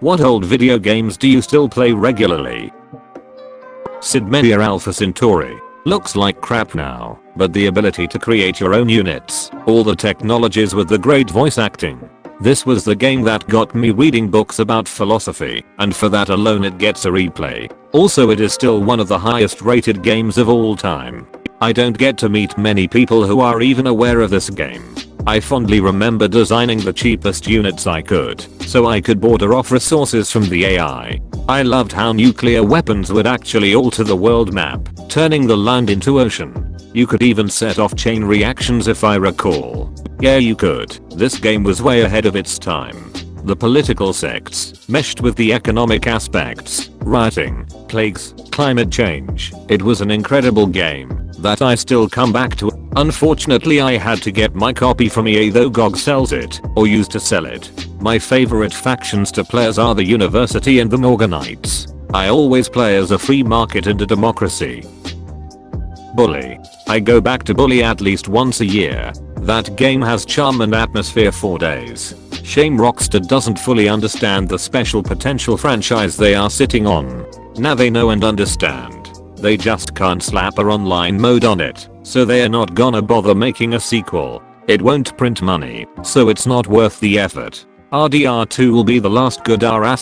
What old video games do you still play regularly? Sid Meier Alpha Centauri. Looks like crap now, but the ability to create your own units, all the technologies with the great voice acting. This was the game that got me reading books about philosophy, and for that alone it gets a replay. Also, it is still one of the highest rated games of all time. I don't get to meet many people who are even aware of this game. I fondly remember designing the cheapest units I could, so I could border off resources from the AI. I loved how nuclear weapons would actually alter the world map, turning the land into ocean. You could even set off chain reactions if I recall. Yeah, you could. This game was way ahead of its time. The political sects meshed with the economic aspects, rioting, plagues, climate change. It was an incredible game that I still come back to. Unfortunately, I had to get my copy from EA, though GOG sells it, or used to sell it. My favorite factions to play as are the University and the Morganites. I always play as a free market and a democracy. Bully. I go back to Bully at least once a year. That game has charm and atmosphere for days. Shame Rockstar doesn't fully understand the special potential franchise they are sitting on. Now they know and understand. They just can't slap a online mode on it, so they are not gonna bother making a sequel. It won't print money, so it's not worth the effort. RDR2 will be the last good R**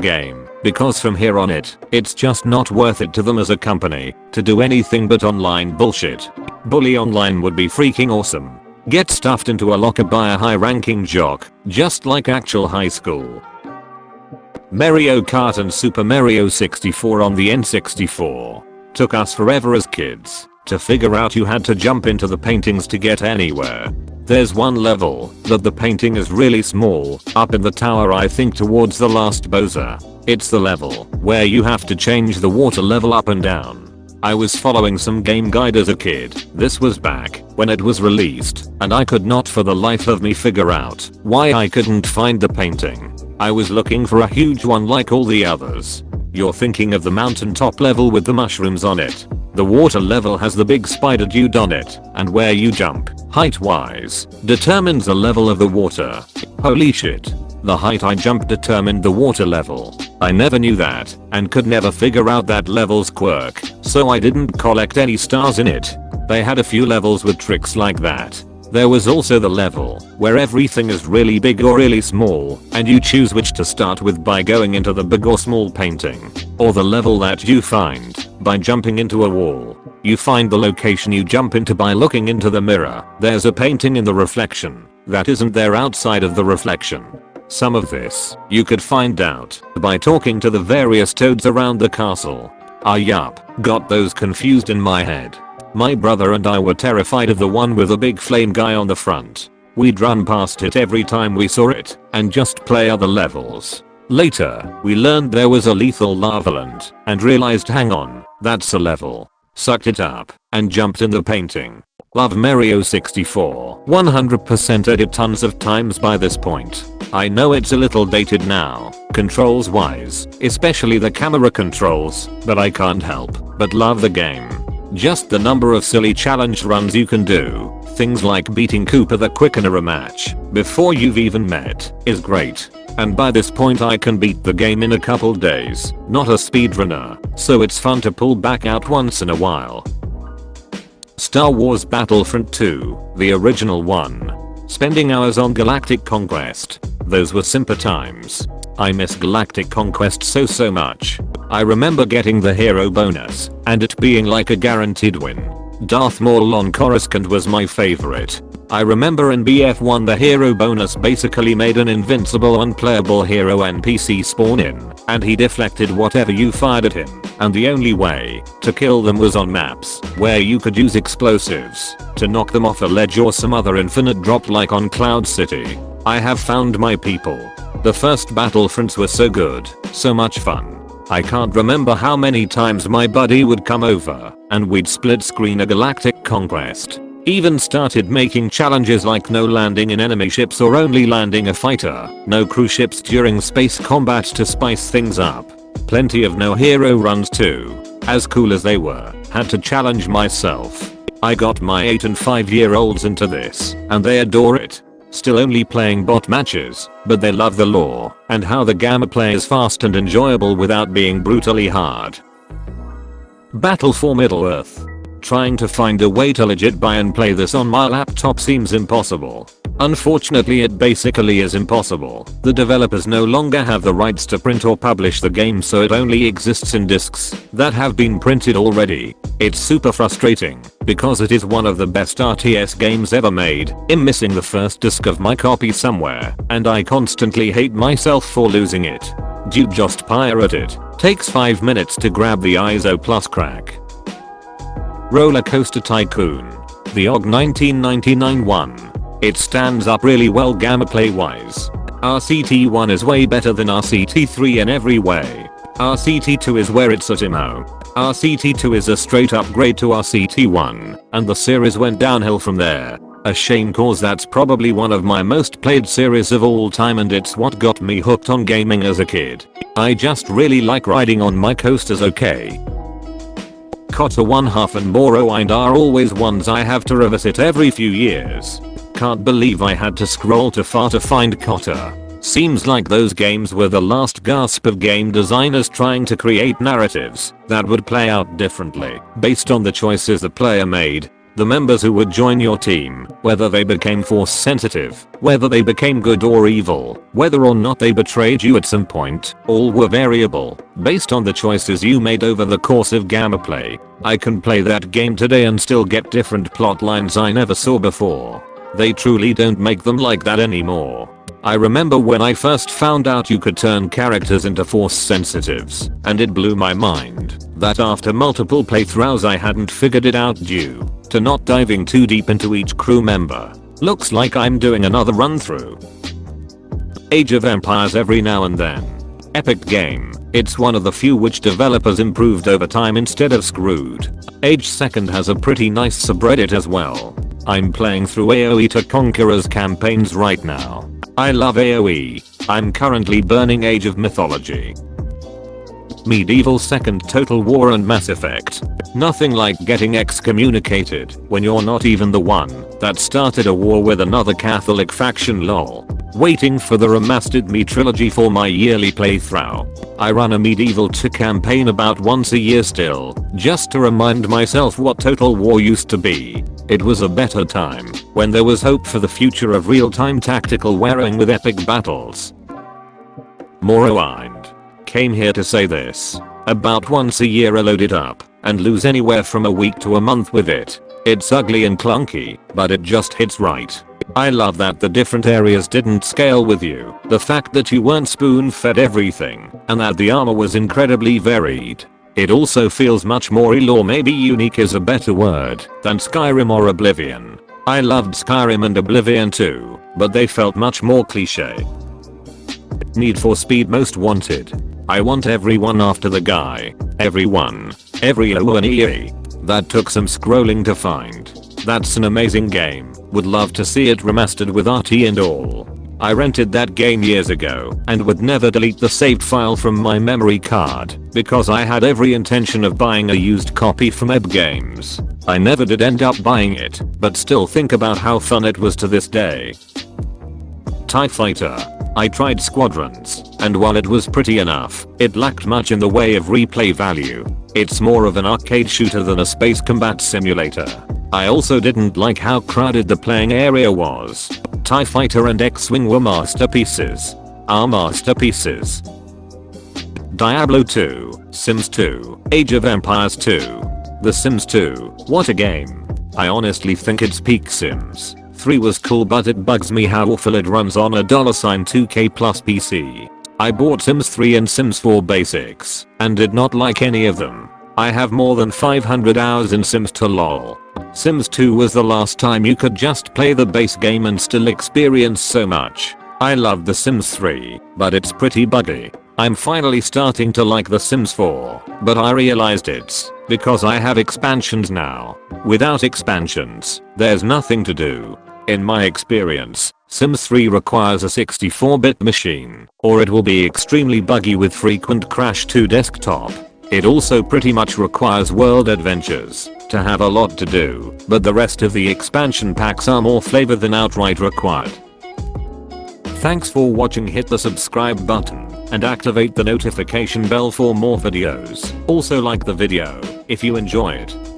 game, because from here on it's just not worth it to them as a company to do anything but online bullshit. Bully Online would be freaking awesome. Get stuffed into a locker by a high-ranking jock, just like actual high school. Mario Kart and Super Mario 64 on the N64. Took us forever as kids to figure out you had to jump into the paintings to get anywhere. There's one level that the painting is really small, up in the tower, I think towards the last Bowser. It's the level where you have to change the water level up and down. I was following some game guide as a kid. This was back when it was released, and I could not for the life of me figure out why I couldn't find the painting. I was looking for a huge one like all the others. You're thinking of the mountaintop level with the mushrooms on it. The water level has the big spider dude on it, and where you jump, height-wise, determines the level of the water. Holy shit. The height I jumped determined the water level. I never knew that, and could never figure out that level's quirk, so I didn't collect any stars in it. They had a few levels with tricks like that. There was also the level where everything is really big or really small, and you choose which to start with by going into the big or small painting. Or the level that you find by jumping into a wall. You find the location you jump into by looking into the mirror. There's a painting in the reflection that isn't there outside of the reflection. Some of this you could find out by talking to the various toads around the castle. Yup, got those confused in my head. My brother and I were terrified of the one with a big flame guy on the front. We'd run past it every time we saw it and just play other levels. Later, we learned there was a lethal lavaland and realized, hang on, that's a level. Sucked it up and jumped in the painting. Love Mario 64. 100% edit tons of times by this point. I know it's a little dated now, controls wise, especially the camera controls, but I can't help but love the game. Just the number of silly challenge runs you can do, things like beating Koopa the Quick in a rematch before you've even met, is great. And by this point I can beat the game in a couple days, not a speedrunner, so it's fun to pull back out once in a while. Star Wars Battlefront 2, the original one. Spending hours on Galactic Conquest. Those were simper times. I miss Galactic Conquest so much. I remember getting the hero bonus and it being like a guaranteed win. Darth Maul on Coruscant was my favorite. I remember in BF1 the hero bonus basically made an invincible unplayable hero NPC spawn in, and he deflected whatever you fired at him, and the only way to kill them was on maps where you could use explosives to knock them off a ledge or some other infinite drop like on Cloud City. I have found my people. The first Battlefronts were so good, so much fun. I can't remember how many times my buddy would come over and we'd split screen a Galactic Conquest. Even started making challenges like no landing in enemy ships or only landing a fighter, no crew ships during space combat to spice things up. Plenty of no hero runs too. As cool as they were, had to challenge myself. I got my 8 and 5-year-olds into this, and they adore it. still only playing bot matches, but they love the lore and how the gameplay is fast and enjoyable without being brutally hard. Battle for Middle-earth. Trying to find a way to legit buy and play this on my laptop seems impossible. Unfortunately, it basically is impossible. The developers no longer have the rights to print or publish the game, so it only exists in discs that have been printed already. It's super frustrating because it is one of the best RTS games ever made. I'm missing the first disc of my copy somewhere, and I constantly hate myself for losing it. Dude, just pirate it. Takes 5 minutes to grab the ISO plus crack. Roller Coaster Tycoon. The OG 1999 one. It stands up really well gameplay wise. RCT1 is way better than RCT3 in every way. RCT2 is where it's at now. RCT2 is a straight upgrade to RCT1, and the series went downhill from there. A shame, cause that's probably one of my most played series of all time, and it's what got me hooked on gaming as a kid. I just really like riding on my coasters. Okay. Kotter 1/2 and Morrowind are always ones I have to revisit every few years. Can't believe I had to scroll too far to find Kotter. Seems like those games were the last gasp of game designers trying to create narratives that would play out differently based on the choices the player made. The members who would join your team, whether they became force sensitive, whether they became good or evil, whether or not they betrayed you at some point, all were variable based on the choices you made over the course of gameplay. I can play that game today and still get different plot lines I never saw before. They truly don't make them like that anymore. I remember when I first found out you could turn characters into force sensitives, and it blew my mind that after multiple playthroughs I hadn't figured it out due to not diving too deep into each crew member. Looks like I'm doing another run through. Age of Empires every now and then. Epic game. It's one of the few which developers improved over time instead of screwed. Age 2nd has a pretty nice subreddit as well. I'm playing through AoE to Conqueror's campaigns right now. I love AoE. I'm currently burning Age of Mythology. Medieval 2nd, Total War and Mass Effect. Nothing like getting excommunicated when you're not even the one that started a war with another Catholic faction. Lol. Waiting for the remastered Me trilogy for my yearly playthrough. I run a Medieval 2 campaign about once a year still, just to remind myself what Total War used to be. It was a better time when there was hope for the future of real-time tactical warring with epic battles. Morrowind. Came here to say this. About once a year I load it up and lose anywhere from a week to a month with it. It's ugly and clunky, but it just hits right. I love that the different areas didn't scale with you, the fact that you weren't spoon-fed everything, and that the armor was incredibly varied. It also feels much more real, or maybe unique is a better word, than Skyrim or Oblivion. I loved Skyrim and Oblivion too, but they felt much more cliche. Need for Speed Most Wanted. I want everyone after the guy. Everyone. Every ONE. That took some scrolling to find. That's an amazing game. Would love to see it remastered with RT and all. I rented that game years ago and would never delete the saved file from my memory card because I had every intention of buying a used copy from EB Games. I never did end up buying it, but still think about how fun it was to this day. TIE Fighter. I tried Squadrons, and while it was pretty enough, it lacked much in the way of replay value. It's more of an arcade shooter than a space combat simulator. I also didn't like how crowded the playing area was. TIE Fighter and X-Wing were masterpieces. Are masterpieces. Diablo 2, Sims 2, Age of Empires 2. The Sims 2, what a game. I honestly think it's peak Sims. 3 was cool, but it bugs me how awful it runs on a $2K plus PC. I bought Sims 3 and Sims 4 Basics, and did not like any of them. I have more than 500 hours in Sims 2 lol. Sims 2 was the last time you could just play the base game and still experience so much. I loved The Sims 3, but it's pretty buggy. I'm finally starting to like The Sims 4, but I realized it's because I have expansions now. Without expansions, there's nothing to do. In my experience, Sims 3 requires a 64-bit machine, or it will be extremely buggy with frequent crash to desktop. It also pretty much requires world adventures to have a lot to do, but the rest of the expansion packs are more flavor than outright required. Thanks for watching. Hit the subscribe button and activate the notification bell for more videos. Also like the video if you enjoy it.